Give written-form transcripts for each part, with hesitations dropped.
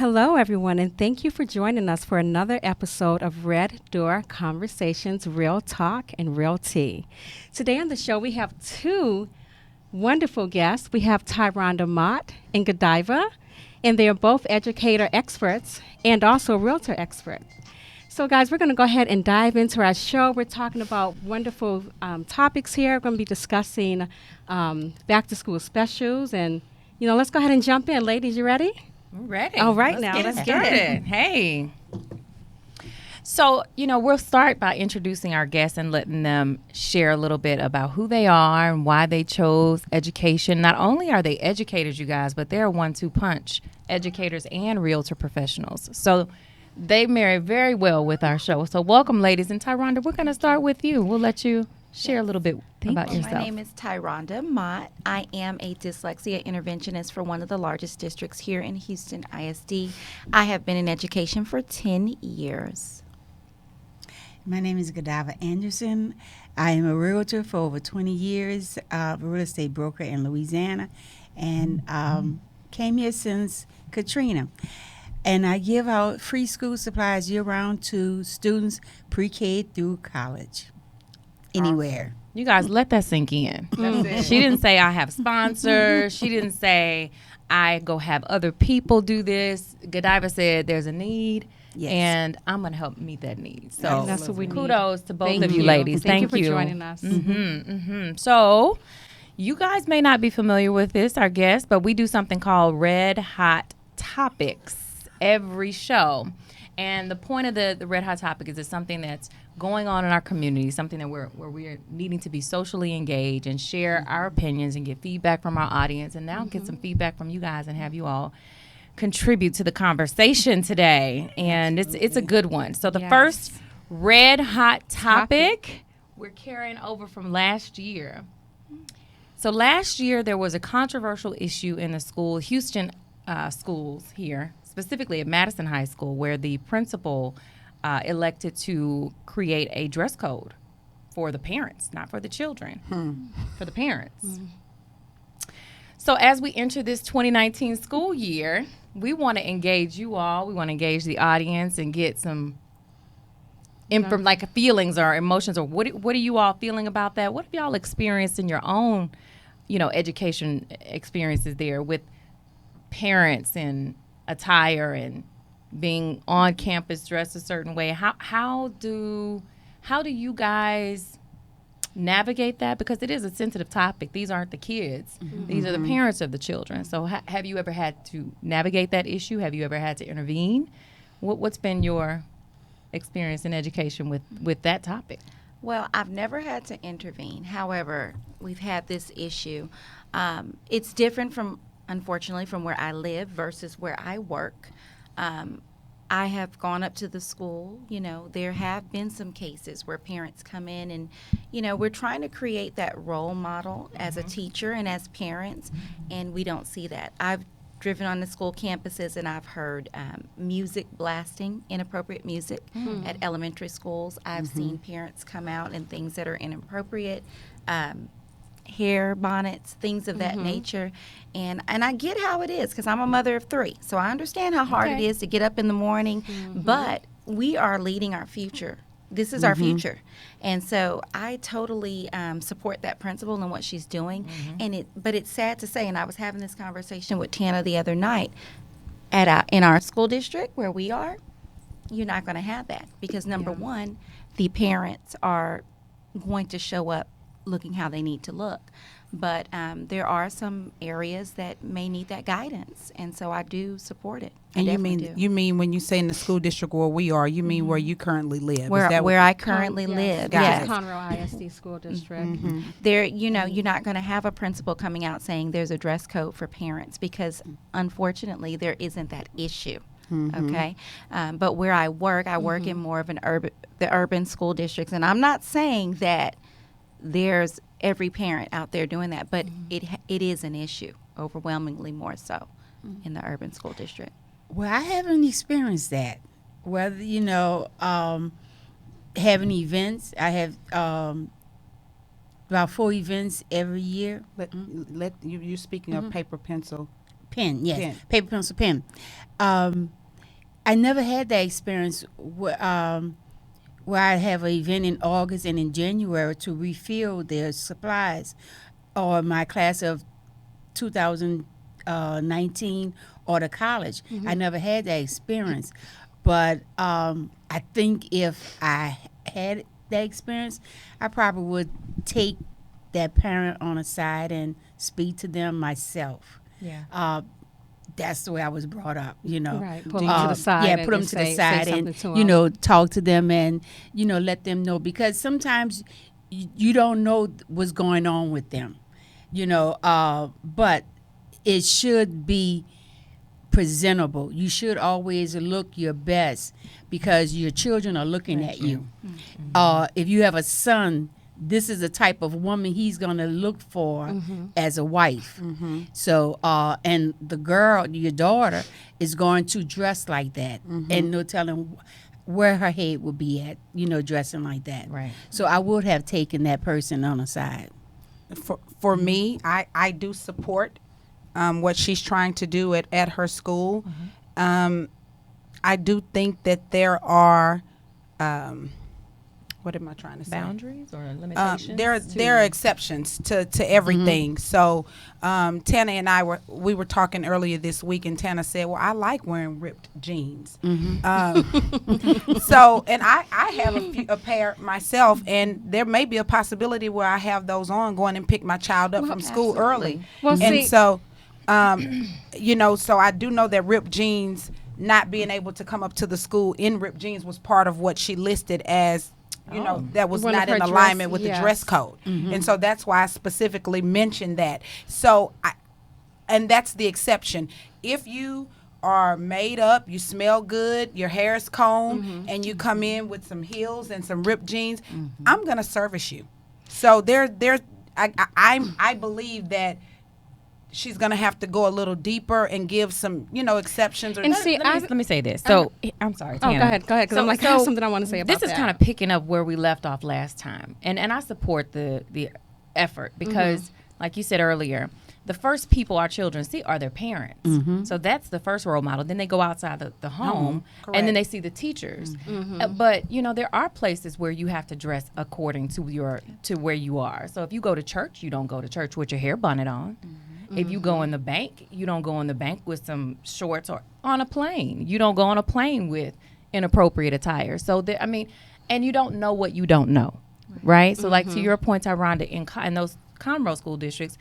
Hello, everyone, and thank you for joining us for another episode of Red Door Conversations, Real Talk and Real Tea. Today on the show, we have two wonderful guests. We have Tyronda Mott and Godiva, and they are both educator experts and also realtor experts. So, guys, we're going to go ahead and dive into our show. We're talking about wonderful topics here. We're going to be discussing back-to-school specials, and, let's go ahead and jump in. Ladies, you ready? We're ready. All right, Let's now get it. Hey. So, we'll start by introducing our guests and letting them share a little bit about who they are and why they chose education. Not only are they educators, you guys, but they're a 1-2 punch, educators and realtor professionals. So they marry very well with our show. So welcome, ladies. And Tyronda, we're going to start with you. We'll let you share a little bit about yourself. My name is Tyronda Mott. I am a dyslexia interventionist for one of the largest districts here in Houston ISD. I have been in education for 10 years. My name is Godiva Anderson. I am a realtor for over 20 years, a real estate broker in Louisiana, and came here since Katrina. And I give out free school supplies year-round to students pre-K through college, anywhere. You guys, let that sink in. She didn't say I have sponsors. She didn't say I go have other people do this. Godiva said there's a need. Yes. And I'm going to help meet that need. So that's what we need. Kudos to both Thank of you you. ladies. Thank you for you joining us. So you guys may not be familiar with this, our guest, but we do something called Red Hot Topics every show. And the point of the Red Hot Topic is it's something that's going on in our community, something that where we're needing to be socially engaged and share our opinions and get feedback from our audience, and now get some feedback from you guys and have you all contribute to the conversation today. And it's a good one. So the first Red Hot Topic we're carrying over from last year. So last year there was a controversial issue in the Houston schools here, specifically at Madison High School, where the principal elected to create a dress code for the parents, not for the children, for the parents. So as we enter this 2019 school year, we want to engage you all. We want to engage the audience and get some like feelings or emotions, or what are you all feeling about that? What have y'all experienced in your own, education experiences there with parents and attire and being on campus dressed a certain way? How do you guys navigate that? Because it is a sensitive topic. These aren't the kids. These are the parents of the children. So have you ever had to navigate that issue? Have you ever had to intervene? What's been your experience in education with that topic? Well, I've never had to intervene. However, we've had this issue. It's different unfortunately, from where I live versus where I work. I have gone up to the school. There have been some cases where parents come in and, we're trying to create that role model as a teacher and as parents, and we don't see that. I've driven on the school campuses and I've heard music blasting, inappropriate music at elementary schools. I've seen parents come out and things that are inappropriate, hair, bonnets, things of that nature. And I get how it is, because I'm a mother of 3. So I understand how hard it is to get up in the morning. But we are leading our future. This is our future. And so I totally support that principal and what she's doing. But it's sad to say, and I was having this conversation with Tana the other night, in our school district where we are, you're not going to have that. Because number one, the parents are going to show up looking how they need to look. But there are some areas that may need that guidance, and so I do support it. And you mean when you say in the school district where we are, you mean where you currently live? Where I currently live, yes. Conroe ISD School District. There, you're not going to have a principal coming out saying there's a dress code for parents, because unfortunately there isn't that issue. Okay, but where I work in more of the urban school districts, and I'm not saying that there's every parent out there doing that, but it is an issue, overwhelmingly more so in the urban school district. Well, I haven't experienced that. Whether, having events, I have about 4 events every year. You're speaking of paper, pencil. Pen, yes. Pen. Paper, pencil, pen. I never had that experience where I have an event in August and in January to refill their supplies, or my class of 2019 or the college. I never had that experience. But I think if I had that experience, I probably would take that parent on a side and speak to them myself. Yeah. That's the way I was brought up, you know. Right. Put them to the side. Yeah, and- put them and to say- the side say and, something to you 'em. know, talk to them and, you know, let them know. Because sometimes you don't know what's going on with them, you know. But it should be presentable. You should always look your best because your children are looking at you. If you have a son, this is the type of woman he's going to look for as a wife. So, and the girl, your daughter, is going to dress like that. And no telling where her head will be at, you know, dressing like that. Right. So I would have taken that person on the side. For me, I do support what she's trying to do at her school. I do think that there are what am I trying to say? Boundaries or limitations? There are exceptions to everything. So Tana and I were talking earlier this week, and Tana said, "Well, I like wearing ripped jeans." So, and I have a pair myself, and there may be a possibility where I have those on going and pick my child up from school early. Well, And see- so, you know, so I do know that ripped jeans, not being able to come up to the school in ripped jeans, was part of what she listed as, you know, that was One of not her in dress- alignment with yes. the dress code. And so that's why I specifically mentioned that. So and that's the exception. If you are made up, you smell good, your hair is combed, and you come in with some heels and some ripped jeans, I'm gonna service you. So I believe that she's gonna have to go a little deeper and give some, you know, exceptions. Or And see, let me say this. So I'm sorry, Oh, Tana. go ahead, because I'm like, I have something I want to say about this is that. kind of picking up where we left off last time, and I support the effort because, like you said earlier, the first people our children see are their parents. So that's the first role model. Then they go outside the home, and then they see the teachers. But you know, there are places where you have to dress according to where you are. So if you go to church, you don't go to church with your hair bonnet on. If you go in the bank, you don't go in the bank with some shorts, or on a plane. You don't go on a plane with inappropriate attire. So, and you don't know what you don't know, right? So, like to your point, Tyronda, in those Conroe school districts,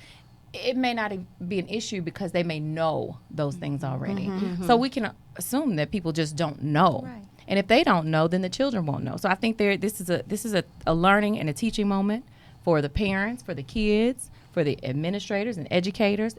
it may not be an issue because they may know those things already. So we can assume that people just don't know. Right. And if they don't know, then the children won't know. So I think this is a learning and a teaching moment for the parents, for the kids, for the administrators and educators.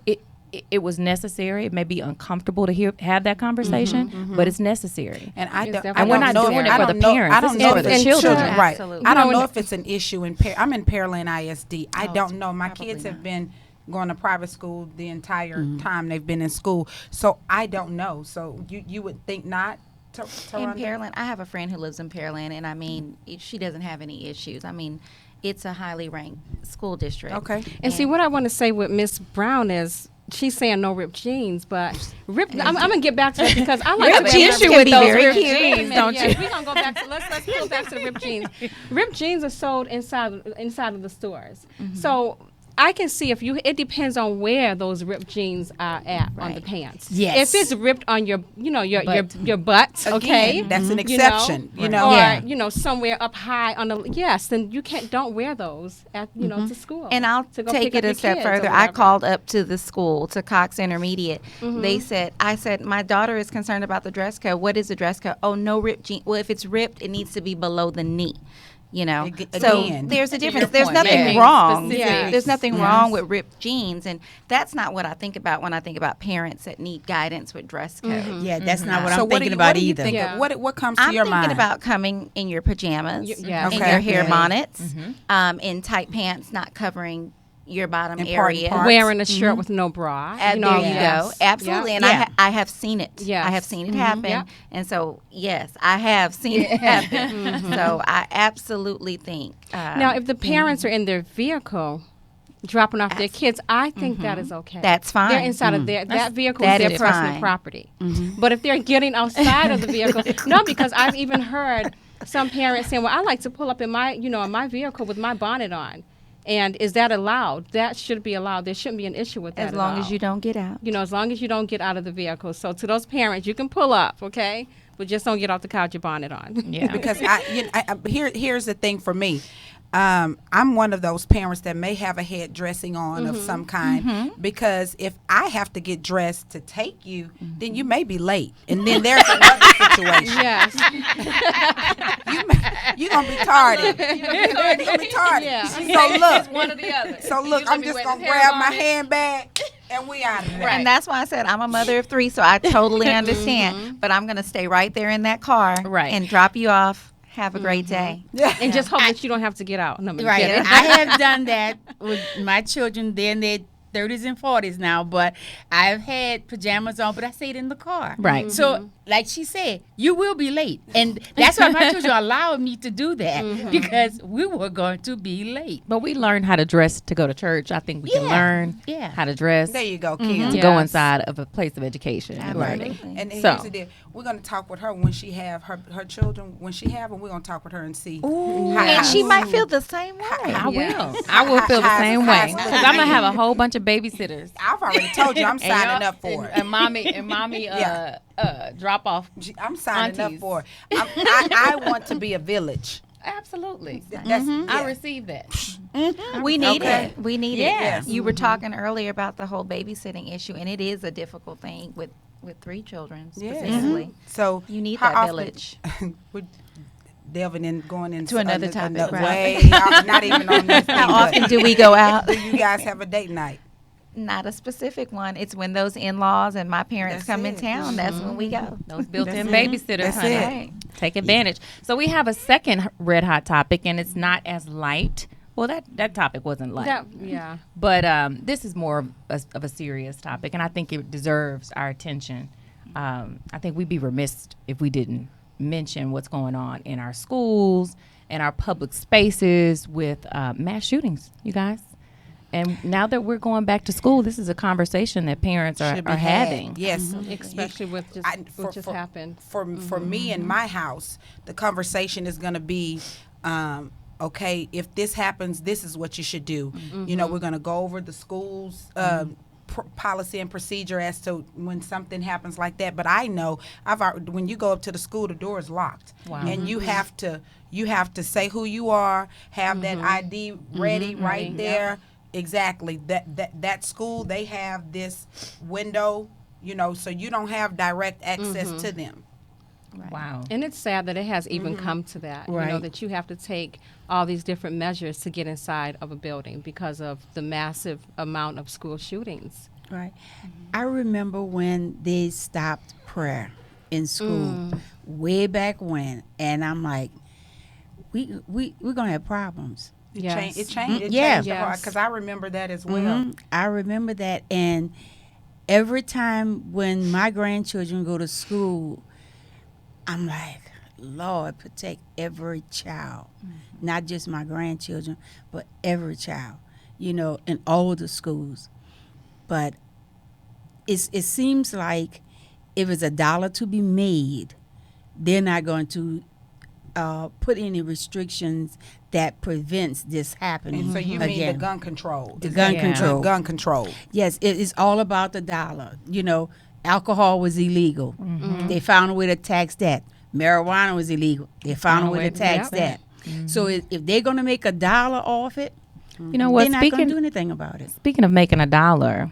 It was necessary. It may be uncomfortable to have that conversation, but it's necessary. And I It's don't, definitely I And we're don't not know. doing it I for don't the know. parents. I This don't is know for if the it's children. right. Absolutely. I don't No, know no. if it's an issue I'm in Pearland ISD. I don't know. My kids have been going to private school the entire time they've been in school, so I don't know. So you would think not. In Pearland, I have a friend who lives in Pearland, and I mean, she doesn't have any issues. I mean, it's a highly ranked school district. Okay. And see, what I want to say with Miss Brown is she's saying no ripped jeans, but I'm gonna get back to that because I like Ripped to jeans issue can with be those very ripped cute. jeans, Don't yeah, you? We're gonna go back to let's go back to the ripped jeans. Ripped jeans are sold inside of the stores, so I can see it depends on where those ripped jeans are at on the Right. pants. Yes. If it's ripped on your your butt, okay, Again, that's an you exception. know, You know. or Yeah. somewhere up high on the then you don't wear those at to school. And I'll to go take pick up it a your step kids or further. I whatever. called up to the school, to Cox Intermediate. I said, my daughter is concerned about the dress code. What is the dress code? Oh, no ripped jeans. Well, if it's ripped, it needs to be below the knee. You know, so Again, there's a to your difference. There's point, nothing yeah. wrong. Specifics. There's nothing wrong with ripped jeans, and that's not what I think about when I think about parents that need guidance with dress code. Yeah, that's not what So I'm what thinking do you, about what do you either. think Yeah. of, what comes to I'm your thinking mind? about coming in your pajamas, yes. in Okay. your hair Yeah. bonnets, in tight pants, not covering your bottom And part area. parts. Wearing a shirt with no bra. There you yes. go. Absolutely. And Yeah. I have seen it. Yes. I have seen it happen. Yep. And so, yes, I have seen it happen. So I absolutely think. Now, if the parents are in their vehicle, dropping off their kids, I think that is okay. That's fine. They're inside of that vehicle that is their is personal fine. property. But if they're getting outside of the vehicle, no, because I've even heard some parents saying, "Well, I like to pull up in my, in my vehicle with my bonnet on." And is that allowed? That should be allowed. There shouldn't be an issue with that. As at long all. as you don't get out. As long as you don't get out of the vehicle. So to those parents, you can pull up, okay? But just don't get off the couch with your bonnet on. Yeah. Because here's the thing for me. I'm one of those parents that may have a head dressing on of some kind, because if I have to get dressed to take you, then you may be late, and then there's another situation. Yes. You're gonna be tardy. You're gonna be tardy. Yeah. So look, one or the other. so look, I'm just gonna grab my handbag and we out of there. And that's why I said I'm a mother of 3, so I totally understand. But I'm going to stay right there in that car Right. and drop you off. Have a great day. And just hope that you don't have to get out. No, I'm Right. kidding. I have done that with my children. They're in their 30s and 40s now, but I've had pajamas on, but I stayed in the car. Right. So, like she said, you will be late. And that's why my children allowed me to do that, because we were going to be late. But we learn how to dress to go to church. I think we can learn how to dress There you go, Kim. to go Yes. inside of a place of education and learning. Absolutely. And So- here's the deal. We're gonna talk with her when she have her children. When she have them, we're gonna talk with her and see. And she might feel the same way. I Yes. will. I will feel the How's- same how's- way. Because I'm going to have a whole bunch of babysitters. I've already told you I'm signing up for it. And mommy Yeah. drop off. I'm signing up Aunties. for it. I want to be a village. Absolutely. That's I received that. We need Okay. it. We need Yes. it. You were talking earlier about the whole babysitting issue, and it is a difficult thing with 3 children Yeah. specifically. So You need how that often- village. We're delving in, going into To another topic, right. way not even on this thing. How but often do we go out? do you guys have a date night? Not a specific one. It's when those in-laws and my parents That's come in it. town. That's when we go. Those built-in That's it. babysitters, That's honey. it. Right. Take advantage. So we have a second red hot topic, and it's not as light. Well, that topic wasn't light. Yeah. But this is more of a serious topic, and I think it deserves our attention. I think we'd be remiss if we didn't mention what's going on in our schools and our public spaces with mass shootings, you guys. And now that we're going back to school, this is a conversation that parents are Should be having. had. Yes. Especially with just what just happened. For me in my house, the conversation is going to be, okay, if this happens, this is what you should do. We're going to go over the school's policy and procedure as to when something happens like that. But I know when you go up to the school, the door is locked, and you have to say who you are, have that ID ready right there. Exactly. That school, they have this window, so you don't have direct access to them. Wow. And it's sad that it has even come to that, Right. that you have to take all these different measures to get inside of a building because of the massive amount of school shootings. Right. I remember when they stopped prayer in school way back when, and I'm like, we're going to have problems. It Yes. changed. It changed. Yeah. Yes. Because I remember that as well. I remember that, and every time when my grandchildren go to school, I'm like, Lord, protect every child, not just my grandchildren, but every child, in all the schools. But it seems like if it's $1 to be made, they're not going to put any restrictions that prevents this happening And so you again. mean the gun control? The Is gun that- control. Gun control. Yes, it is all about the dollar. Alcohol was illegal. They found a way to tax that. Marijuana was illegal. They found a way to tax that. So if they're going to make $1 off it, You know what? they're not going to Speaking do anything about it. Speaking of making $1,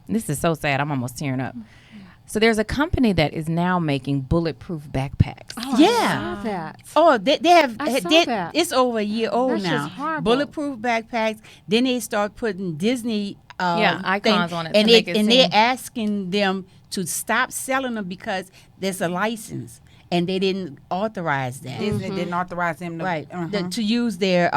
this is so sad. I'm almost tearing up. So there's a company that is now making bulletproof backpacks. Oh, Yeah. I saw that. Oh, they have. I saw that. It's over a year old That's now. just horrible. Bulletproof backpacks. Then they start putting Disney. Icons on it and to make it they're seem- asking them to stop selling them because there's a license, and they didn't authorize that. Disney didn't authorize them to. Right. Uh-huh. To use their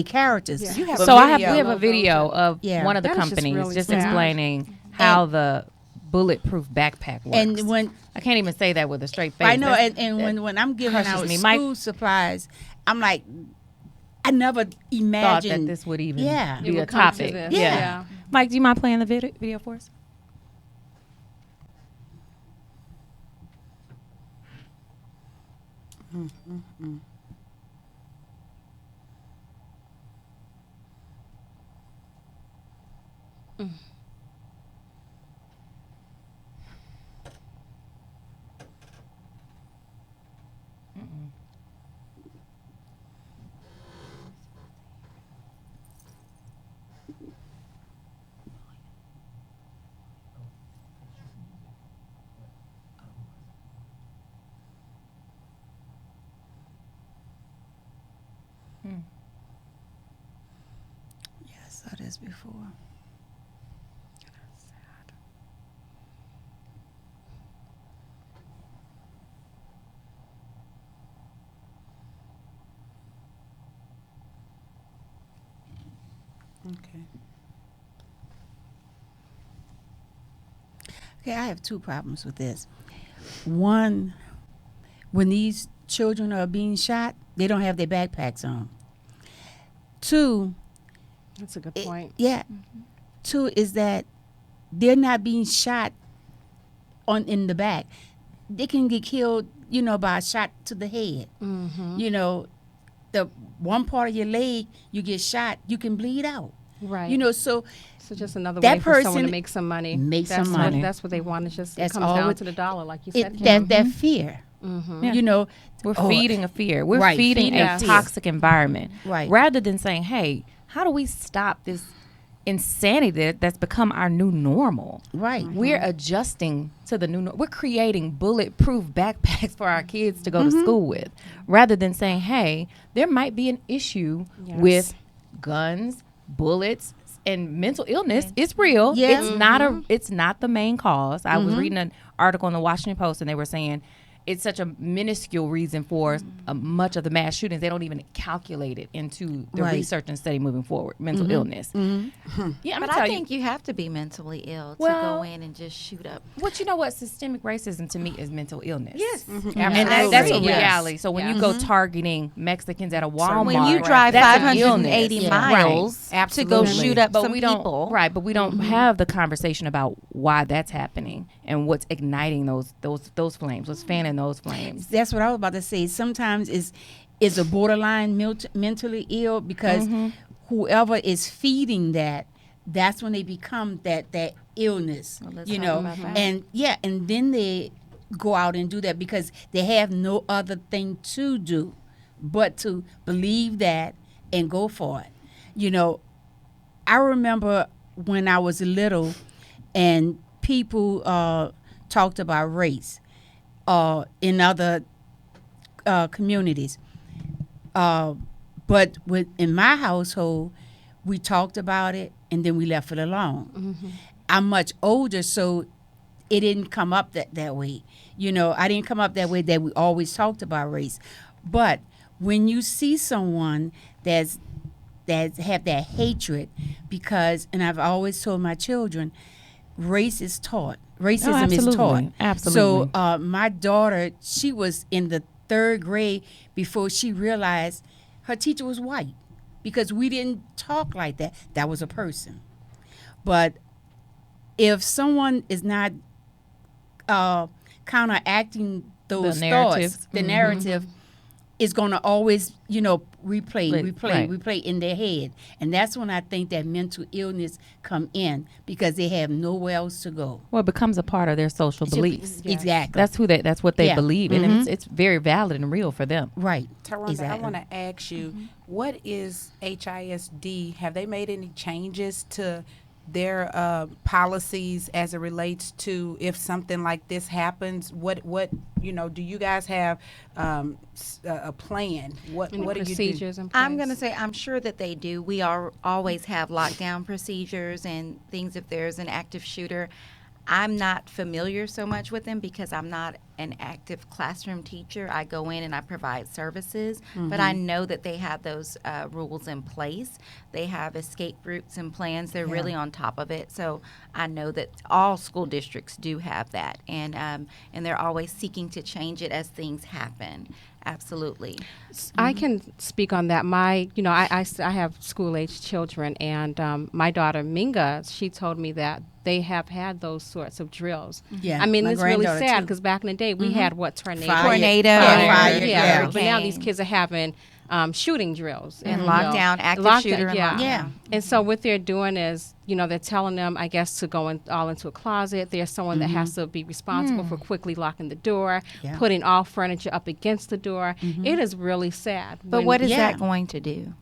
characters. Yeah. You have So a video. we have a video of Yeah. one of the That is just companies really just sad. explaining how the bulletproof backpack works. And when I can't even say that with a straight face. I know, That's- and when I'm giving crushes out me. school supplies, I'm like, I never Thought imagined that this would even Yeah. be It a would come to topic. this. Yeah. Yeah. Mike, do you mind playing the video for us? Yeah, I saw this before. Okay. Okay, I have two problems with this. One, when these children are being shot, they don't have their backpacks on. Two, That's a good it- point. yeah. Two is that they're not being shot in the back. They can get killed, by a shot to the head. Mm-hmm. The one part of your leg you get shot, you can bleed out. Right. So So just another that way for someone to person make some money. make that's some money. That's what they want. It's just That's it comes all down it- to the dollar, like you said. that fear, Mm-hmm. Yeah. We're Oh, feeding a fear. We're right, feeding feeding a that fear. toxic environment. Right. Rather than saying, hey, how do we stop this insanity that's become our new normal? right. We're adjusting to the new normal. We're creating bulletproof backpacks for our kids to go to school with, rather than saying, hey, there might be an issue Yes. with guns, bullets, and mental illness. It's real. Yeah. It's not the main cause. I was reading an article in the Washington Post, and they were saying it's such a minuscule reason for much of the mass shootings. They don't even calculate it into the Right. research and study moving forward. Mental illness. Yeah, I'm But gonna I tell think you have to be mentally ill to Well- go in and just shoot up. But you know what? Systemic racism to me is mental illness. Yes. And that's a Absolutely. Yes. reality. So when you go targeting Mexicans at a Walmart, When you drive that's an 580 illness. miles Right. to go Absolutely. shoot up But some we don't people. right, but we don't have the conversation about why that's happening and what's igniting those flames, what's fanning those flames. That's what I was about to say. Sometimes is a borderline mentally ill because whoever is feeding that's when they become that illness. Well, let's talk about that. And then they go out and do that because they have no other thing to do but to believe that and go for it. I remember when I was little and people talked about race in other communities. But in my household, we talked about it and then we left it alone. I'm much older, so it didn't come up that way. I didn't come up that way that we always talked about race. But when you see someone that have that hatred, and I've always told my children, race is taught. Racism is taught. Absolutely. So my daughter, she was in the 3rd grade before she realized her teacher was white because we didn't talk like that. That was a person. But if someone is not counteracting those narratives. thoughts, the narrative is going to always, replay Right. in their head. And that's when I think that mental illness come in because they have nowhere else to go. Well, it becomes a part of their social beliefs. Yes. Exactly. That's what they Yeah. believe, and it's very valid and real for them. Right. Taronda, Exactly. I want to ask you, what is HISD? Have they made any changes to their policies as it relates to if something like this happens? What do you guys have a plan? What Any do you do? procedures in place? I'm going to say I'm sure that they do. We always have lockdown procedures and things if there's an active shooter. I'm not familiar so much with them because I'm not an active classroom teacher. I go in and I provide services, but I know that they have those rules in place. They have escape routes and plans. They're really on top of it. So I know that all school districts do have that, and they're always seeking to change it as things happen. absolutely. I can speak on that. I have school-age children, and my daughter Minga, she told me that they have had those sorts of drills. Yeah, I mean, my it's really granddaughter, sad too. because back in the day we had tornado, Tornado, fire, yeah. yeah. But now these hurricane. kids are having shooting drills And you know, lockdown, active shooter and lockdown. Yeah. And so what they're doing is, they're telling them, I guess, to go all into a closet. There's someone that has to be responsible for quickly locking the door, Yeah. putting all furniture up against the door. It is really sad. But when- what is Yeah. that going to do?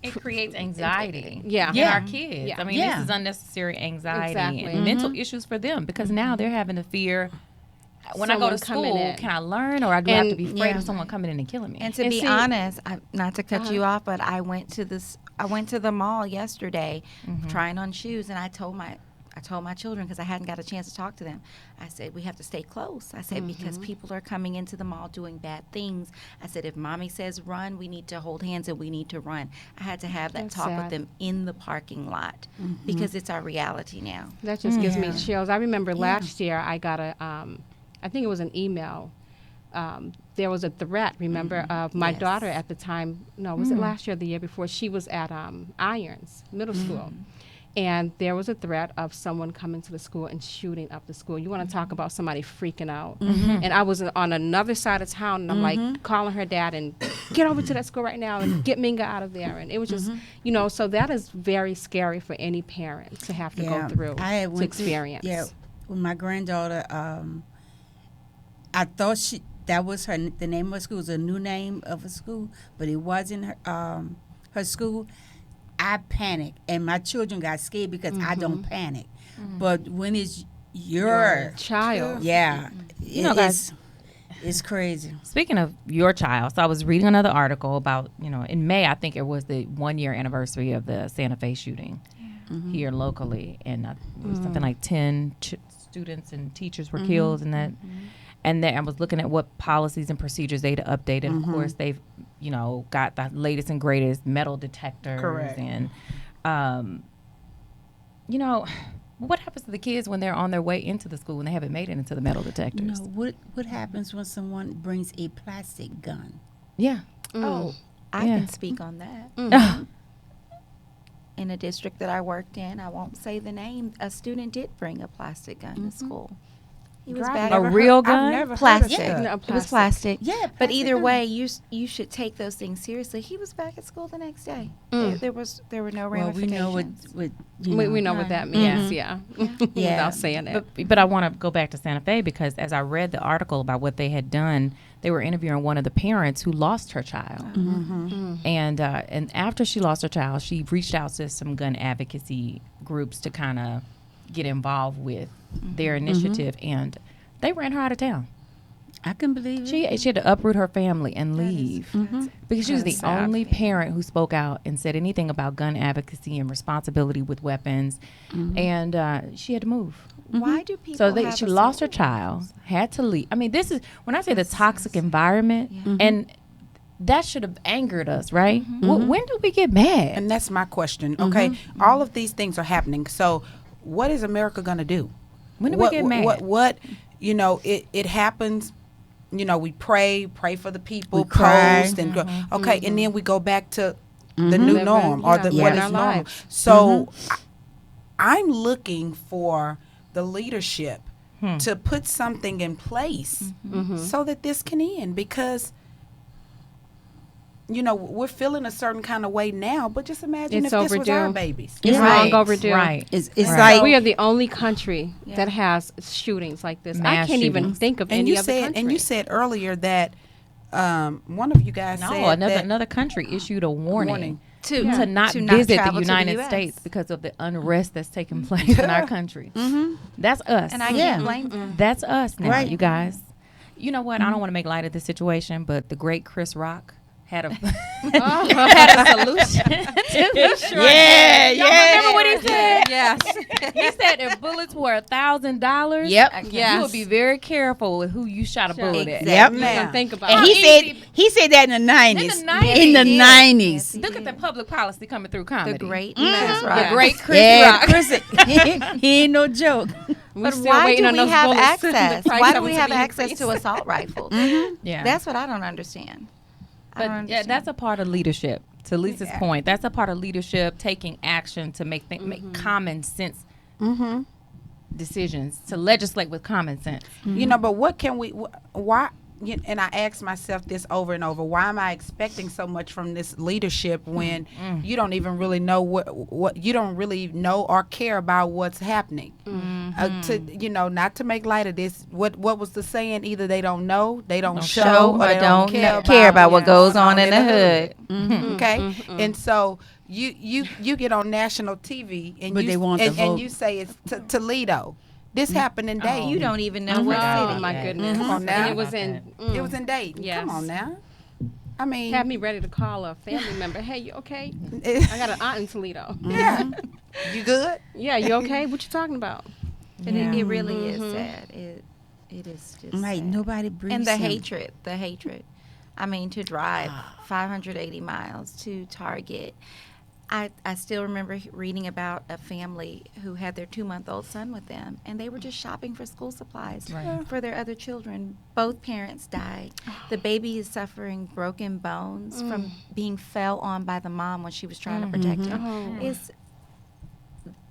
It creates anxiety. Yeah. In Yeah. our kids. Yeah. I mean, Yeah. this is unnecessary anxiety Exactly. and mental issues for them because now they're having to fear. When I go to Someone coming school, in. can I learn, or do I have to And- be afraid yeah. of someone coming in and killing me? And to And be see- honest, not to cut you off, but I went to the mall yesterday trying on shoes, and I told my children, because I hadn't got a chance to talk to them, I said, we have to stay close. I said, because people are coming into the mall doing bad things. I said, if mommy says run, we need to hold hands and we need to run. I had to have that That's talk with sad. them in the parking lot because it's our reality now. That just gives me Yeah. chills. I remember last year I got I think it was an email. There was a threat, remember, of my Yes. daughter at the time. No, was it last year or the year before? She was at Irons Middle School. And there was a threat of someone coming to the school and shooting up the school. You want to talk about somebody freaking out. And I was on another side of town, and I'm like calling her dad and get over to that school right now and get Minga out of there. And it was just, so that is very scary for any parent to have to go through, I had to went through- experience. Yeah, with my granddaughter, I thought that was the name of her school. It was a new name of a school, but it wasn't her school. I panicked, and my children got scared because I don't panic. But when it's your Child. yeah, know, guys- it's crazy. Speaking of your child, so I was reading another article about, in May, I think it was the 1-year anniversary of the Santa Fe shooting here locally. And it was something like 10 students and teachers were killed in that. And then I was looking at what policies and procedures they'd updated. Of course, they've, got the latest and greatest metal detectors. Correct. And, what happens to the kids when they're on their way into the school and they haven't made it into the metal detectors? No, what happens when someone brings a plastic gun? Yeah. Oh, I Yeah. can speak on that. In a district that I worked in, I won't say the name, a student did bring a plastic gun to school. He was back A real gun? I've never plastic. heard of No, that. It was plastic. Yeah, But plastic either gun. way, you should take those things seriously. He was back at school the next day. There were no Well, we know ramifications. We know what that means, yeah. Yeah. Without saying it. But I want to go back to Santa Fe because as I read the article about what they had done, they were interviewing one of the parents who lost her child. And after she lost her child, she reached out to some gun advocacy groups to kind of get involved with their initiative. And they ran her out of town. I can believe it. She had to uproot her family and leave because she was the That's sad. only parent who spoke out and said anything about gun advocacy and responsibility with weapons. And she had to move. Why do people? So have she a lost her soul? child, had to leave. I mean, this is when I say the toxic environment, and that should have angered us, right? When do we get mad? And that's my question. Okay, all of these things are happening. So, what is America gonna do? When do we get mad? What? It happens. We pray for the people, We cry. post, and go. Okay, and then we go back to the new Living, norm or yeah, what living is our normal. lives. So, I'm looking for the leadership to put something in place so that this can end because. We're feeling a certain kind of way now, but just imagine It's if this was our overdue. babies. It's Right, long overdue. Right. It's Right. like We are the only country Yeah. that has shootings like this. I Mass can't even shootings. think of And any you other said, country. and you said earlier that one of you guys No, said that another country issued a warning. to To not not visit the travel to the United US. States because of the unrest that's taking place in our country. That's us. And I Yeah. can't blame them. That's us now, Right. you guys. You know what? I don't want to make light of this situation, but the great Chris Rock had a had a solution. yeah, Y'all remember what he said? Yes. He said if bullets were $1,000, Yep. Yes. you would be very careful with who you shot a bullet at. Exactly. Yep. You Now. don't think about And it. he said that in the 90s. In the 90s. In the Yes, 90s. yes, he Look at did. the public policy coming through comedy. The great That's Chris right. Rock. The great Chris Yeah, Rock. Chris, he ain't no joke. We're But still why waiting do on we those have bullets. The access? price Why of do them we to have be access increased. to assault rifles? Yeah. That's what I don't understand. I don't But understand. that's a part of leadership. To Lisa's point, that's a part of leadership, taking action to make make common sense decisions, to legislate with common sense. You know, but what can we? Why? And I ask myself this over and over: why am I expecting so much from this leadership when you don't even really know what you don't really know or care about what's happening? Not to make light of this. What was the saying? Either they don't know, they don't show, or they don't care about what what's goes going on in the hood. Okay, and so you get on national TV and But you they want the and vote. you say it's Toledo. This happened in Dayton. You don't even know what Oh city. my goodness. Come on now. And it was in. It was in Dayton. Yes. Come on now. I mean, Had me ready to call a family member. Hey, you okay? I got an aunt in Toledo. yeah. You good? Yeah, you okay? What you talking about? And it really is sad. It is just Like sad. nobody breathes. And the him. hatred. I mean, to drive 580 miles to Target. I still remember reading about a family who had their 2-month-old son with them, and they were just shopping for school supplies for their other children. Both parents died. The baby is suffering broken bones from being fell on by the mom when she was trying to protect him.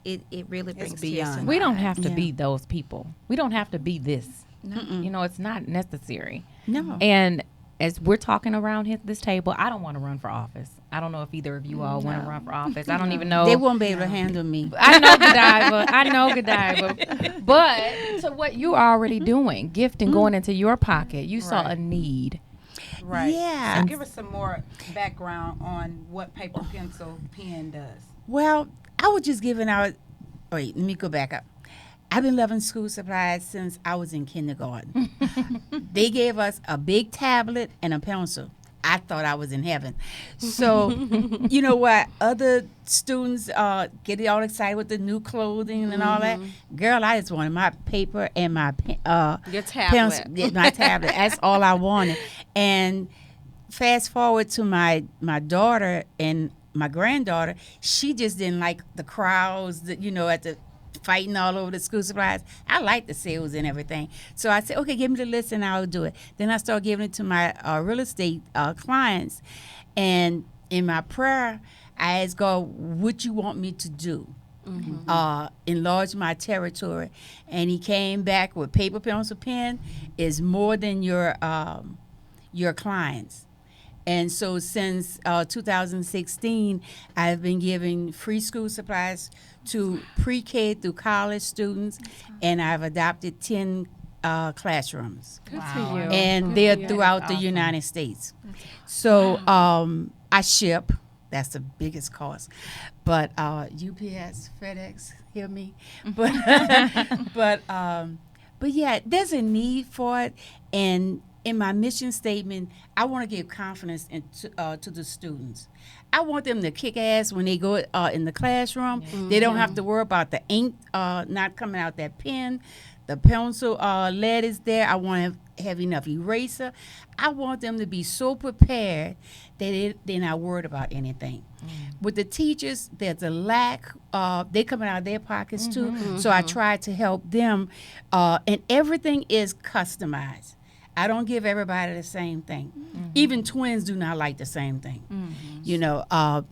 It really brings tears beyond. to We my don't eyes. have to Yeah. be those people. We don't have to be this. No. You know, it's not necessary. No. And as we're talking around this table, I don't want to run for office. I don't know if either of you all want to run for office. I don't even know. They won't be able to handle me. I know Godiva. But to what you're already doing, gifting going into your pocket, you saw a need. Right. Yeah. So give us some more background on what paper, pencil, pen does. Well, I was just giving out. Wait, let me go back up. I've been loving school supplies since I was in kindergarten. They gave us a big tablet and a pencil. I thought I was in heaven. So, you know what? Other students get all excited with the new clothing and all that. Girl, I just wanted my paper and my Your pencil. tablet. Yeah, my tablet. That's all I wanted. And fast forward to my daughter and my granddaughter, she just didn't like the crowds, at the fighting all over the school supplies. I like the sales and everything. So I said, okay, give me the list and I'll do it. Then I started giving it to my real estate clients. And in my prayer, I asked God, what you want me to do? Enlarge my territory. And he came back with paper, pencil, pen is more than your clients. And so since 2016, I've been giving free school supplies to pre-K through college students, and I've adopted 10 classrooms. Good for you. And they're throughout the United States. So I ship. That's the biggest cost. But UPS, FedEx, hear me? But yeah, there's a need for it. And in my mission statement, I want to give confidence to the students. I want them to kick ass when they go in the classroom. They don't have to worry about the ink not coming out that pen. The pencil lead is there. I want to have enough eraser. I want them to be so prepared that they're not worried about anything. With the teachers, there's a lack. They're coming out of their pockets too. So I try to help them. And everything is customized. I don't give everybody the same thing. Even twins do not like the same thing.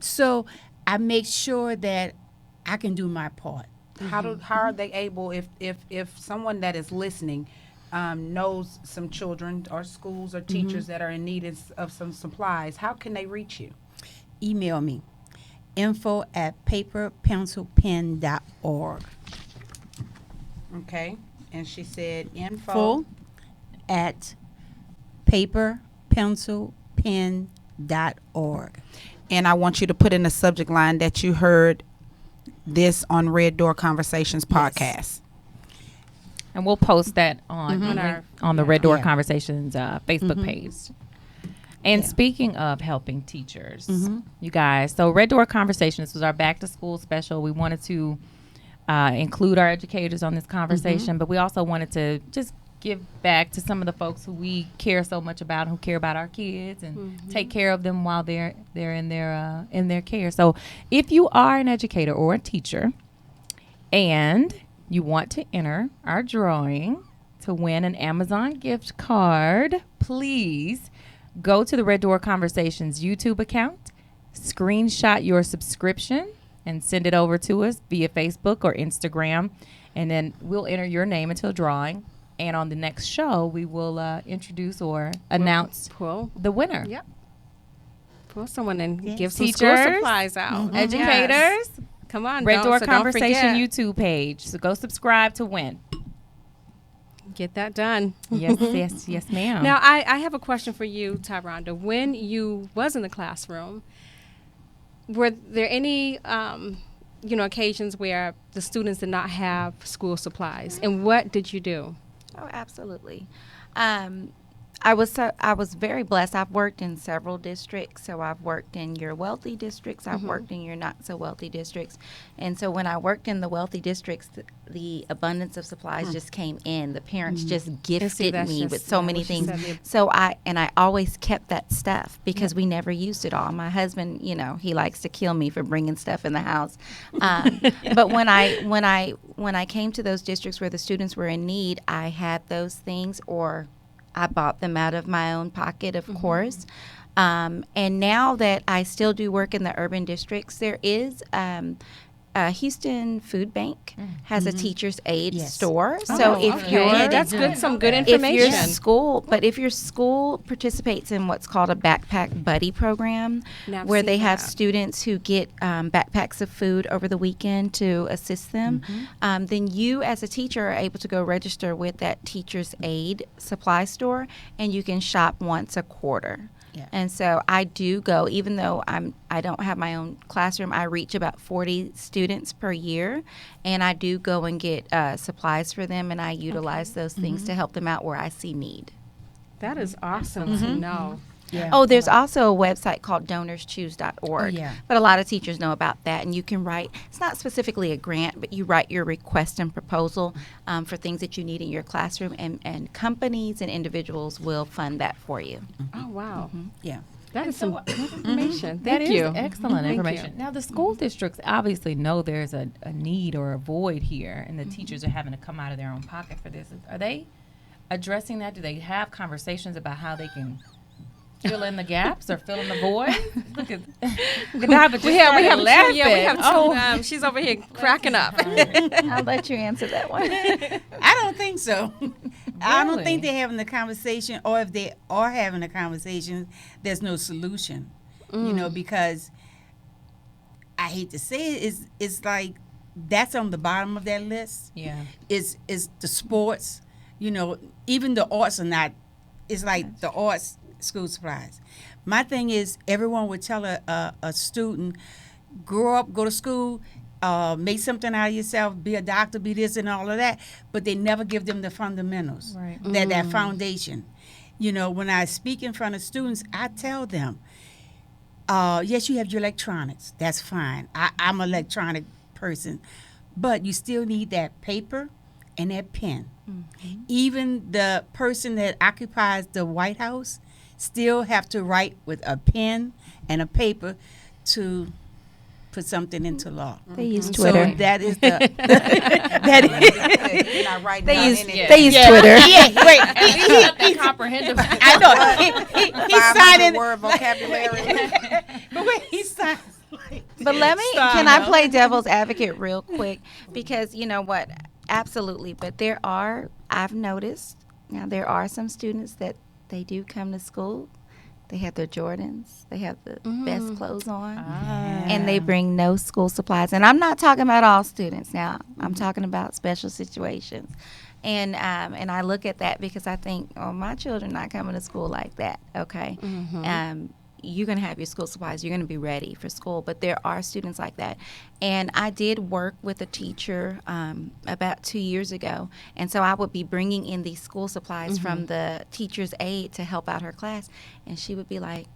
So I make sure that I can do my part. How are they able, if someone that is listening knows some children or schools or teachers that are in need of some supplies, how can they reach you? Email me, info@paperpencilpen.org. Okay. And she said Info at paperpencilpen.org. And I want you to put in the subject line that you heard this on Red Door Conversations podcast. And we'll post that on the Red Door Yeah. Conversations Facebook page. And speaking of helping teachers, you guys, so Red Door Conversations was our back to school special. We wanted to include our educators on this conversation, but we also wanted to just give back to some of the folks who we care so much about, who care about our kids and take care of them while they're in their care. So if you are an educator or a teacher and you want to enter our drawing to win an Amazon gift card, please go to the Red Door Conversations YouTube account, screenshot your subscription, and send it over to us via Facebook or Instagram, and then we'll enter your name into a drawing. And on the next show, we will introduce or announce Pull. the winner. Yep. Pull someone and Yes. give some school Teachers, supplies out. Educators, Yes. Come on, Red Door so don't Conversation forget. YouTube page. So go subscribe to win. Get that done. Yes, ma'am. Now, I have a question for you, Tyronda. When you was in the classroom, were there any, occasions where the students did not have school supplies? And what did you do? Oh, absolutely. I was very blessed. I've worked in several districts. So I've worked in your wealthy districts. I've worked in your not so wealthy districts. And so when I worked in the wealthy districts, the abundance of supplies just came in. The parents just gifted that's me just- with so yeah, many what you things. said, So I always kept that stuff because we never used it all. My husband, he likes to kill me for bringing stuff in the house. But when I came to those districts where the students were in need, I had those things, or I bought them out of my own pocket, of course. And now that I still do work in the urban districts, there is Houston Food Bank has a teacher's aid Yes. store. Oh, So if okay. you're that's good, some good if information. your school participates in what's called a backpack buddy program, Now, I've where seen they have that. students who get backpacks of food over the weekend to assist them, then you as a teacher are able to go register with that teacher's aid supply store, and you can shop once a quarter. Yeah. And so I do go, even though I don't have my own classroom. I reach about 40 students per year, and I do go and get supplies for them, and I utilize those things to help them out where I see need. That is awesome to know. Yeah. Oh, there's also a website called donorschoose.org. Oh, yeah. But a lot of teachers know about that, and you can write, it's not specifically a grant, but you write your request and proposal for things that you need in your classroom, and companies and individuals will fund that for you. Oh, wow. Yeah. That is some good information. That Thank is you. excellent Thank information. you. Now, the school districts obviously know there's a need or a void here, and the teachers are having to come out of their own pocket for this. Are they addressing that? Do they have conversations about how they can fill in the gaps or fill in the void? Look at We have two. Yeah, we have two. Oh. She's over here cracking up. I'll let you answer that one. I don't think so. I don't think Really? they're having a conversation, or if they are having a conversation, there's no solution. Because I hate to say it, it's like that's on the bottom of that list. Yeah. Is the sports, even the arts are not. It's like the arts school supplies. My thing is, everyone would tell a student, grow up, go to school, make something out of yourself, be a doctor, be this and all of that, but they never give them the fundamentals, Right. that foundation. When I speak in front of students, I tell them, yes, you have your electronics. That's fine. I'm an electronic person. But you still need that paper and that pen. Even the person that occupies the White House still have to write with a pen and a paper to put something into law. They use So Twitter. that is the that is, You're not writing They down use anything. they use Twitter. yeah, wait. He comprehensive. I know. He's 500 signing. word vocabulary. But wait, he signs. But can I play devil's advocate real quick? Because you know what? Absolutely. But I've noticed, now there are some students that they do come to school. They have their Jordans. They have the best clothes on. And they bring no school supplies. And I'm not talking about all students now. I'm talking about special situations. And I look at that because I think, oh, my children not coming to school like that. Okay. You're going to have your school supplies. You're going to be ready for school. But there are students like that. And I did work with a teacher about 2 years ago. And so I would be bringing in these school supplies from the teacher's aide to help out her class. And she would be like,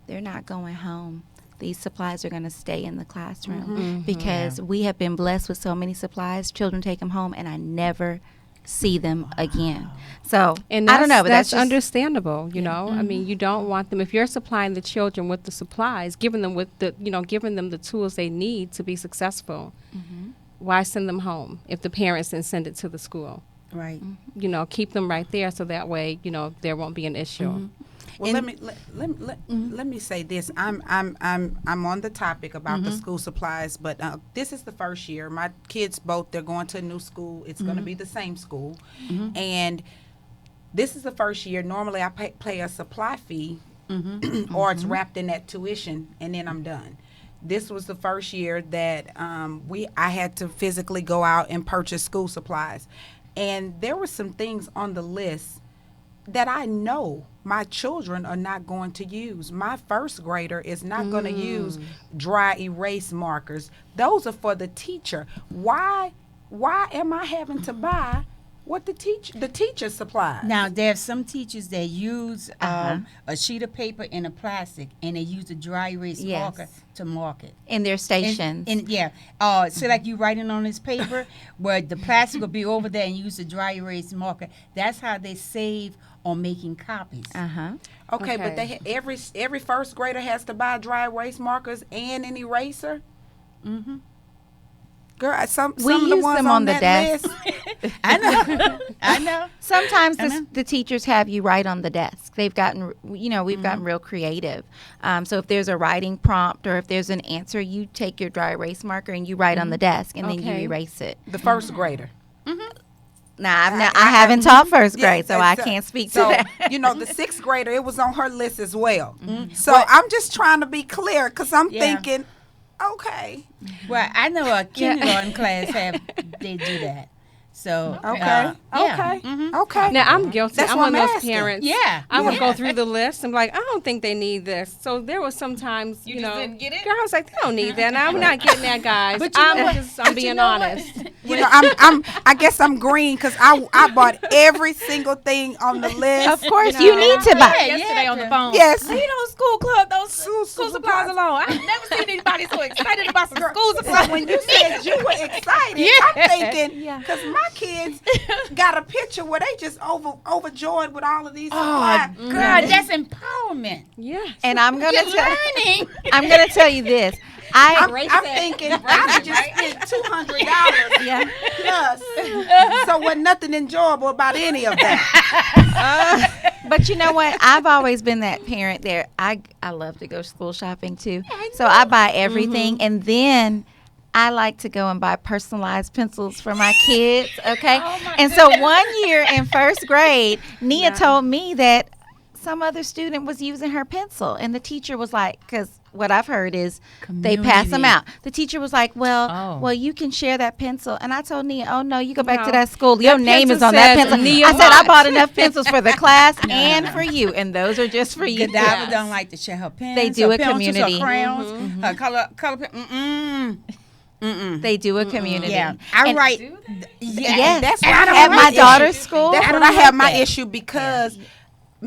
they're not going home. these supplies are going to stay in the classroom because we have been blessed with so many supplies. Children take them home, and I never see them again. So And I don't know, but that's just, understandable. You know, I mean, you don't want them, if you're supplying the children with the supplies, giving them the tools they need to be successful. Why send them home if the parents then send it to the school? Right. You know, keep them right there so that way, you know, there won't be an issue. Well, let me say this. I'm on the topic about the school supplies, but this is the first year. My kids they're going to a new school. It's going to be the same school, and this is the first year. Normally, I pay a supply fee, or it's wrapped in that tuition, and then I'm done. This was the first year that I had to physically go out and purchase school supplies, and there were some things on the list that I know my children are not going to use. My first grader is not going to use dry erase markers. Those are for the teacher. Why am I having to buy what the teacher supplies? Now, there's some teachers that use a sheet of paper and a plastic, and they use a dry erase Yes. marker to mark it. in their stations. So like you writing on this paper, where the plastic will be over there and use a dry erase marker. That's how they save on making copies. Okay, but Okay. every first grader has to buy dry erase markers and an eraser. Girl, some We of the use ones them on on the that desk. list. I know. Sometimes Uh-huh. the teachers have you write on the desk. They've gotten, we've gotten real creative. So if there's a writing prompt or if there's an answer, you take your dry erase marker and you write on the desk, and then you Okay. erase it. The first grader. Now, I haven't taught first grade, so I that's- can't speak to so, that. the sixth grader, it was on her list as well. So I'm just trying to be clear because I'm Yeah. thinking, okay. Well, I know a kindergarten class they do that. So Okay. yeah. Okay. Now, I'm guilty. That's I'm what one of I'm those asking. parents. Yeah. I would go through the list and be like, I don't think they need this. So there was sometimes, You just didn't get it? Girl, I was like, they don't need that. And I'm not getting that, guys. But you know what? I'm being honest. I guess I'm green because I bought every single thing on the list. Of course, you need to buy. Yesterday on the phone. Yes. Leave those school club, those School school supplies. supplies alone. I've never seen anybody so excited about some school So supplies. when you said you were excited, I'm thinking because my kids got a picture where they just overjoyed with all of these supplies. God, that's empowerment. Yes. And I'm gonna Learning. I'm gonna tell you this. I'm thinking I just spent $200 Yeah. plus. So wasn't nothing enjoyable about any of that. But you know what? I've always been that parent there. I love to go school shopping too. So I buy everything, and then I like to go and buy personalized pencils for my kids. Okay. And so one year in first grade, Nia told me that some other student was using her pencil, and the teacher was like, because what I've heard is they pass them Community. out. The teacher was like, well, you can share that pencil. And I told Nia, oh no, you go back to No. that school. Your name is pencil on that says pencil. Nia I said, I Watts. bought enough pencils for the class and for you, and those are just for you. Godiva don't like to share her pens. They do her a pencils, community. Her crayons, her color pen. They do a community. Yeah, I And- write. Yes. That's why At I don't have my issue. daughter's school. That's I when don't I have like my that. issue because,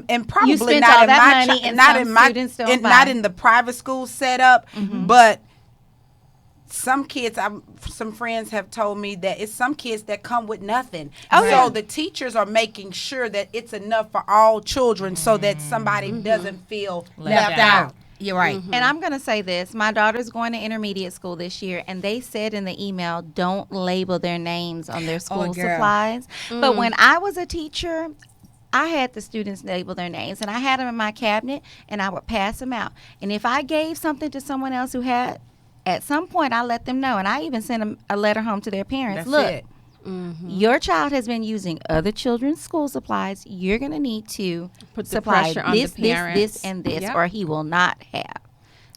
and probably spent not all in that my money and not some in my students don't not buy. in the private school setup, but some kids, some friends have told me that it's some kids that come with nothing. Oh, so yeah. the teachers are making sure that it's enough for all children, so that somebody doesn't feel left out. You're right. And I'm going to say this. My daughter's going to intermediate school this year, and they said in the email, don't label their names on their school girl. supplies. But when I was a teacher, I had the students label their names, and I had them in my cabinet, and I would pass them out. And if I gave something to someone else who had, at some point, I let them know. And I even sent them a letter home to their parents. That's Look, it. your child has been using other children's school supplies. You're going to need to Put the supply pressure on the this, parents. this, and this, Yep. or he will not have.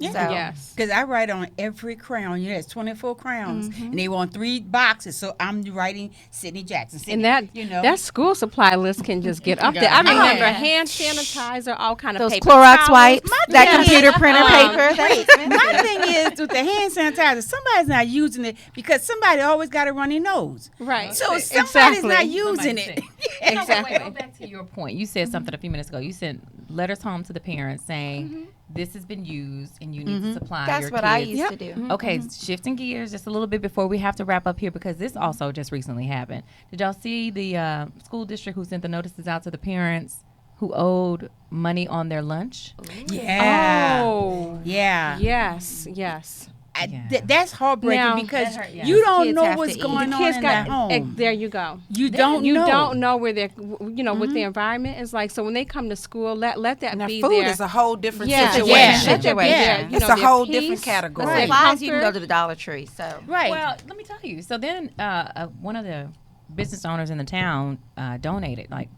Yeah. So, Yes. Because I write on every crayon. You know, it's 24 crayons, and they want 3 boxes. So I'm writing Sidney Jackson. And that school supply list can just get up there. I remember hand sanitizer, all kind of those paper Clorox towels. wipes, that thing computer is- printer paper. That's expensive. My thing is with the hand sanitizer, somebody's not using it because somebody always got a runny nose. Right. So somebody's Exactly. not using it. Exactly. Exactly. Go back to your point. You said something a few minutes ago. You sent letters home to the parents saying, this has been used and you need to supply That's your what kids. I used to do. Okay, shifting gears just a little bit before we have to wrap up here because this also just recently happened. Did y'all see the school district who sent the notices out to the parents who owed money on their lunch? Yeah. Oh, Yeah. yes, yes. That's heartbreaking Now- because That hurt, yeah. you don't Kids know have what's to eat. going The on kids in got that home. there. You go. You don't You know. don't know where they're, what the environment is like. So when they come to school, let that Now, be food there. is a whole different yeah, situation. yeah, let that be Yeah. there. You It's know, a their whole peace, different category. their Supplies, you can go comfort. to the Dollar Tree. So Right. Well, let me tell you. So then one of the business owners in the town donated like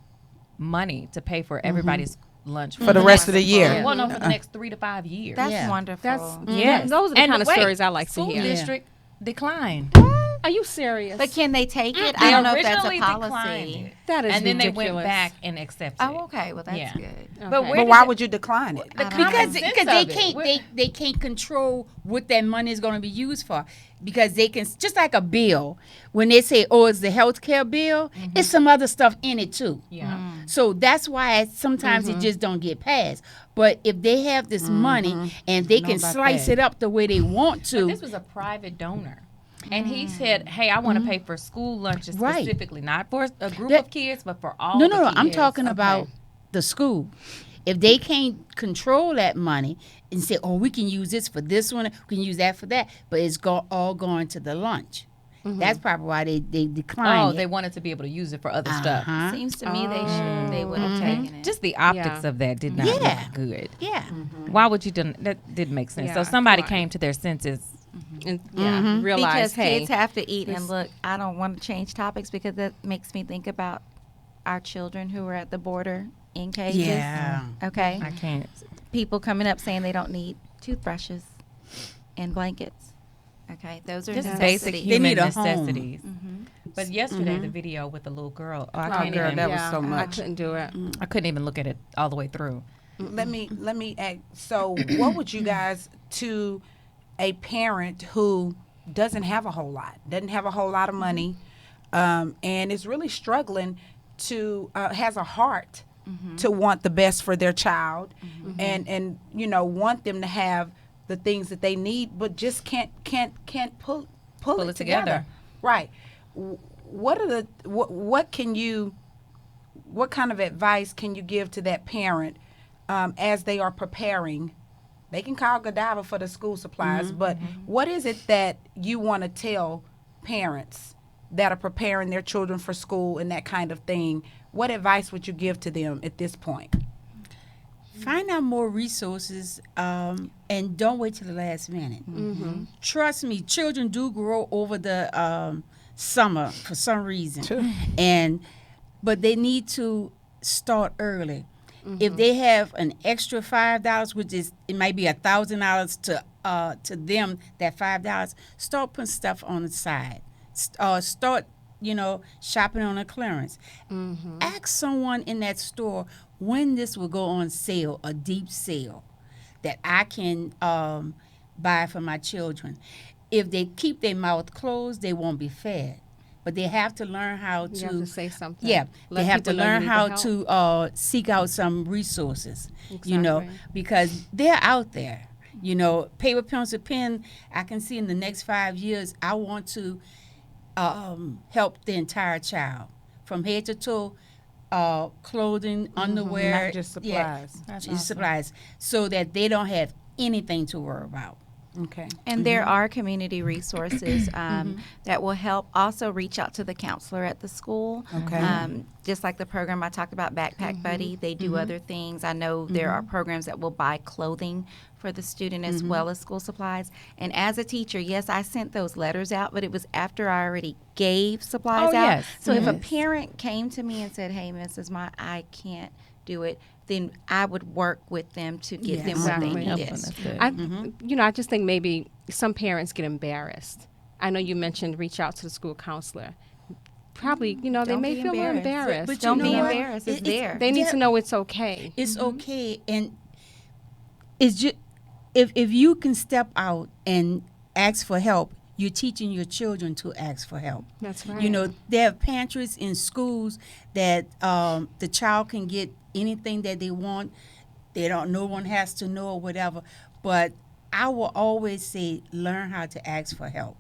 money to pay for everybody's lunch For the rest of the year. Yeah. Well, no, for the next 3 to 5 years. that's Yeah. wonderful. That's Yes. Those are the And kind of wait, stories I like to school hear. district declined. Are you serious? but can they take it? They I don't know if that's a originally declined policy. it. That is And then they ridiculous. went back and accepted it. Oh, okay. Well, that's Yeah. good. Okay. But where But why would you decline it? I don't common know. because sense they of it. can't they can't control what that money is going to be used for because they can just like a bill when they say it's the health care bill it's some other stuff in it too. Yeah. So that's why sometimes it just don't get passed. But if they have this money and they Know can about slice that. it up the way they want But to, this was a private donor. And he said, "Hey, I want to pay for school lunches Right. specifically, not for a group That- of kids, but for all." no, the I'm kids." talking Okay. about the school. If they can't control that money and say, we can use this for this one, we can use that for that, but it's all going to the lunch. That's probably why they declined Oh, it. they wanted to be able to use it for other stuff. Uh-huh. Seems to me they would have taken it. Just the optics Yeah. of that did not Yeah. look good. Yeah. Why would you do that? Didn't make sense. Yeah, So somebody come on. came to their senses. And, realize, because hey, kids have to eat. this- And look, I don't want to change topics because that makes me think about our children who are at the border in cages. Yeah. Okay. I can't. People coming up saying they don't need toothbrushes and blankets. Okay, those are Just necessities. basic They human need a home. necessities. But yesterday, the video with the little girl, I Oh, can't girl, even. that was yeah, so I much. couldn't do it. I couldn't even look at it all the way through. Let me ask, so what would you guys to a parent who doesn't have a whole lot, doesn't have a whole lot of money, and is really struggling to has a heart to want the best for their child, and want them to have the things that they need, but just can't pull it together. Right. What are the what kind of advice can you give to that parent as they are preparing? They can call Godiva for the school supplies, but what is it that you want to tell parents that are preparing their children for school and that kind of thing? What advice would you give to them at this point? Find out more resources and don't wait till the last minute. Trust me, children do grow over the summer for some reason. But they need to start early. If they have an extra $5, which is it might be $1,000 to them, that $5, start putting stuff on the side. Start shopping on a clearance. Ask someone in that store when this will go on sale, a deep sale, that I can buy for my children. If they keep their mouth closed, they won't be fed. But they have to learn how You to have to say something. yeah, Let they have to people know you learn need how the help. to seek out some resources, Exactly. because they're out there. Paper, pencil, pen, I can see in the next 5 years, I want to help the entire child from head to toe, clothing, underwear. Not just supplies. Yeah, just supplies, so that they don't have anything to worry about. Okay. And there are community resources that will help. Also, reach out to the counselor at the school. Okay. Just like the program I talked about, Backpack Buddy, they do other things. I know there are programs that will buy clothing for the student as well as school supplies. And as a teacher, yes, I sent those letters out, but it was after I already gave supplies Oh, out. yes. So if a parent came to me and said, "Hey, Mrs. I can't do it," then I would work with them to get them what they Exactly. needed. That's good. I just think maybe some parents get embarrassed. I know you mentioned reach out to the school counselor. Probably, they Don't may be feel embarrassed. embarrassed. But Don't you be know what? embarrassed. It's It's- there. They need Yeah. to know it's okay. It's okay, and it's just if you can step out and ask for help, you're teaching your children to ask for help. That's right. There are pantries in schools that the child can get anything that they want. they don't. No one has to know or whatever. But I will always say, learn how to ask for help,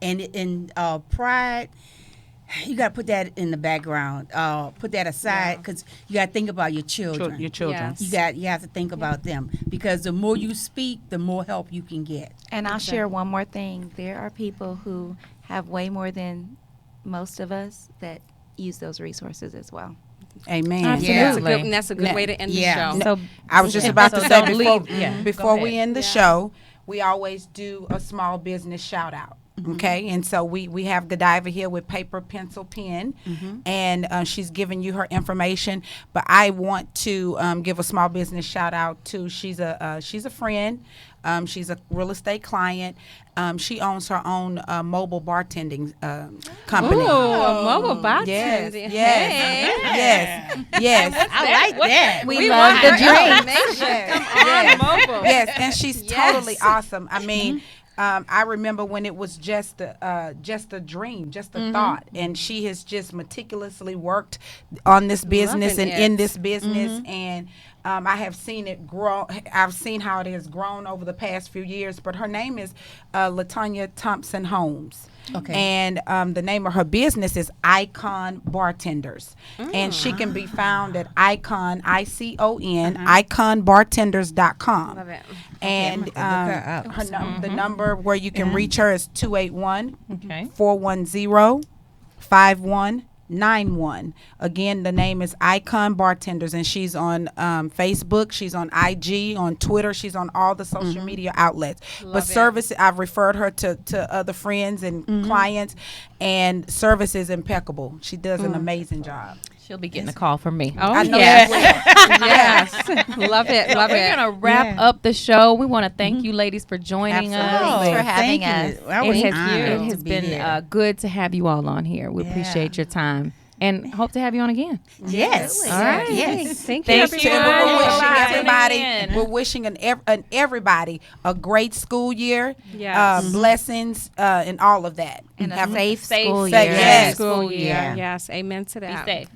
and in pride. You got to put that in the background. Put that aside because you got to think about your children. Your children. Yes. You have to think about them because the more you speak, the more help you can get. And I'll share one more thing. There are people who have way more than most of us that use those resources as well. Amen. Absolutely. That's a good way to end Yeah. the show. So I was just about to So say don't before, leave- yeah, before go we ahead. end the show, we always do a small business shout out. Okay, and so we have Godiva here with paper, pencil, pen, and she's giving you her information. But I want to give a small business shout out to she's a friend. She's a real estate client. She owns her own mobile bartending company. Ooh, mobile bartending. Yes, Hey. yes. I like that. We love the drink. Come on, mobile. Yes, and she's Yes. totally awesome. I mean, I remember when it was just a dream, just a thought, and she has just meticulously worked on this business Loving and in it. this business, and I have seen it grow. I've seen how it has grown over the past few years. But her name is Latanya Thompson Holmes. Okay. And the name of her business is Icon Bartenders. And she can be found at Icon, ICON, iconbartenders.com. Love it. And I'm gonna look her up. the number where you can reach her is 281 Okay. 410 5191. Again, the name is Icon Bartenders, and she's on Facebook, she's on IG, on Twitter, she's on all the social media outlets. But it. service, I've referred her to other friends and clients, and service is impeccable. She does an amazing job. She'll be getting a call from me. Oh, I know yes. she will. Yes. Love it. Love We're it. gonna wrap Yeah. up the show. We want to thank you, ladies, for joining Absolutely. Thanks for having thank us. you. I was It honored has to be been here. good to have you all on here. We Yeah. appreciate your time and hope to have you on again. Yes. All right. Yes. Thank you, Thank you. And everyone. we're wishing Bye. everybody, Tuning in. we're wishing everybody a great school year, Yes. blessings, and all of that. And a Have safe school safe year. Yes. School year. Yeah. Yes. Amen to Be that. safe.